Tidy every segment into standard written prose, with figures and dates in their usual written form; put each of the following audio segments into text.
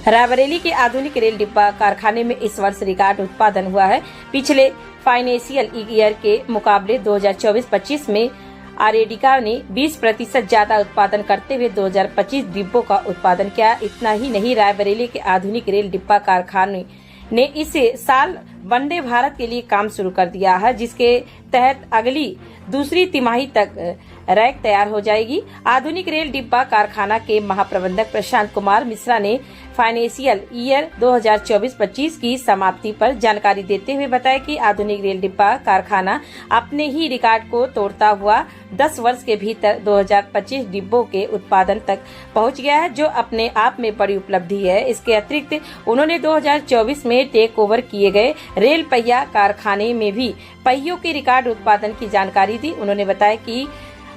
रायबरेली के आधुनिक रेल डिब्बा कारखाने में इस वर्ष रिकॉर्ड उत्पादन हुआ है। पिछले फाइनेंशियल ईयर के मुकाबले 2024-25 में आरेडिका ने 20% ज्यादा उत्पादन करते हुए 2025 डिब्बों का उत्पादन किया। इतना ही नहीं, रायबरेली के आधुनिक रेल डिब्बा कारखाने ने इस साल वंदे भारत के लिए काम शुरू कर दिया है, जिसके तहत अगली दूसरी तिमाही तक रैक तैयार हो जाएगी। आधुनिक रेल डिब्बा कारखाना के महाप्रबंधक प्रशांत कुमार मिश्रा ने फाइनेंशियल ईयर 2024-25 की समाप्ति पर जानकारी देते हुए बताया कि आधुनिक रेल डिब्बा कारखाना अपने ही रिकॉर्ड को तोड़ता हुआ 10 वर्ष के भीतर 2025 डिब्बों के उत्पादन तक पहुंच गया है, जो अपने आप में बड़ी उपलब्धि है। इसके अतिरिक्त उन्होंने 2024 में टेक ओवर किए गए रेल पहिया कारखाने में भी पहियों के रिकॉर्ड उत्पादन की जानकारी दी। उन्होंने बताया कि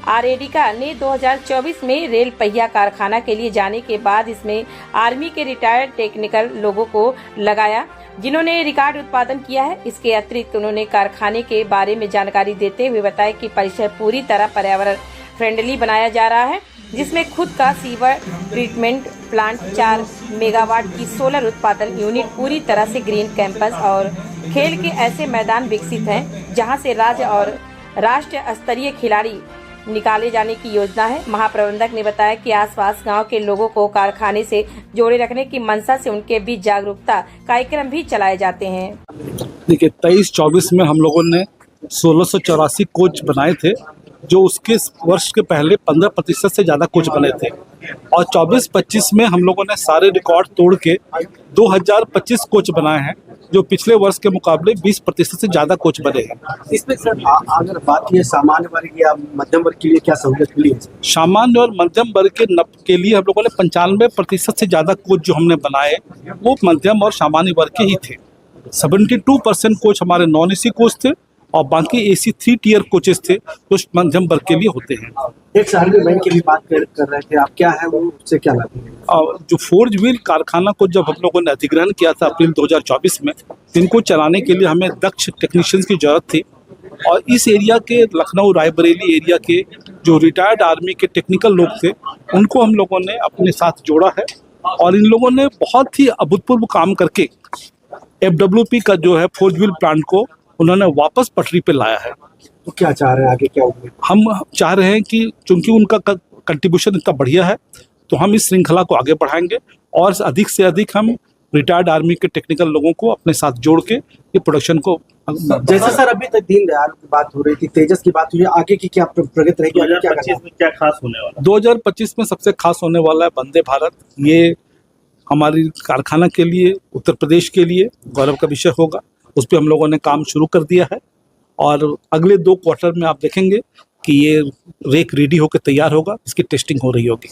आरेडिका ने 2024 में रेल पहिया कारखाना के लिए जाने के बाद इसमें आर्मी के रिटायर्ड टेक्निकल लोगों को लगाया, जिन्होंने रिकॉर्ड उत्पादन किया है। इसके अतिरिक्त उन्होंने कारखाने के बारे में जानकारी देते हुए बताया कि परिसर पूरी तरह पर्यावरण फ्रेंडली बनाया जा रहा है, जिसमें खुद का सीवर ट्रीटमेंट प्लांट, 4 मेगावाट की सोलर उत्पादन यूनिट, पूरी तरह से ग्रीन कैंपस और खेल के ऐसे मैदान विकसित हैं जहां से राज्य और राष्ट्रीय स्तरीय खिलाड़ी निकाले जाने की योजना है। महाप्रबंधक ने बताया कि आसपास गांव के लोगों को कारखाने से जोड़े रखने की मंशा से उनके बीच जागरूकता कार्यक्रम भी चलाए जाते हैं। देखिए, 23-24 में हम लोगों ने 1684 कोच बनाए थे, जो उसके वर्ष के पहले 15% से ज़्यादा कोच बने थे, और 24-25 में हम लोगों ने सारे रिकॉर्ड तोड़ के 2025 कोच बनाए हैं, जो पिछले वर्ष के मुकाबले 20% से ज़्यादा कोच बने हैं। इसमें सर अगर बात की सामान्य वर्ग या मध्यम वर्ग के लिए क्या सहूलियत मिली है? सामान्य और मध्यम वर्ग के लिए हम लोगों ने 95% से ज़्यादा कोच जो हमने बनाए वो मध्यम और सामान्य वर्ग के ही थे। 72% कोच हमारे नॉन एसी कोच थे और बाकी एसी 3 टियर कोचेस थे जो मध्यम वर्ग के लिए होते हैं। एक शहर में बैंक की भी बात कर रहे थे आप, क्या है वो, उससे क्या लाभ है? जो फोर्ज व्हील कारखाना को जब हम लोगों ने अधिग्रहण किया था अप्रैल 2024 में, इनको चलाने के लिए हमें दक्ष टेक्नीशियंस की जरूरत थी, और इस एरिया के लखनऊ रायबरेली एरिया के जो रिटायर्ड आर्मी के टेक्निकल लोग थे उनको हम लोगों ने अपने साथ जोड़ा है, और इन लोगों ने बहुत ही अभूतपूर्व काम करके FWP का जो है फोर्ज व्हील प्लांट को उन्होंने वापस पटरी पे लाया है। तो क्या चाह रहे हैं आगे, क्या उम्मीद? हम चाह रहे हैं कि चूंकि उनका कंट्रीब्यूशन इतना बढ़िया है, तो हम इस श्रृंखला को आगे बढ़ाएंगे और अधिक से अधिक हम रिटायर्ड आर्मी के टेक्निकल लोगों को अपने साथ जोड़ के ये प्रोडक्शन को, जैसे सर अभी तक दीनदयाल की बात हो रही थी, तेजस की बात हुई, आगे की क्या प्रगति रहेगी? 2025 में क्या खास होने वाला? 2025 में सबसे खास होने वाला है वंदे भारत। ये हमारी कारखाना के लिए, उत्तर प्रदेश के लिए गौरव का विषय होगा। उस पर हम लोगों ने काम शुरू कर दिया है, और अगले 2 क्वार्टर में आप देखेंगे कि ये रेक रेडी होकर तैयार होगा, इसकी टेस्टिंग हो रही होगी।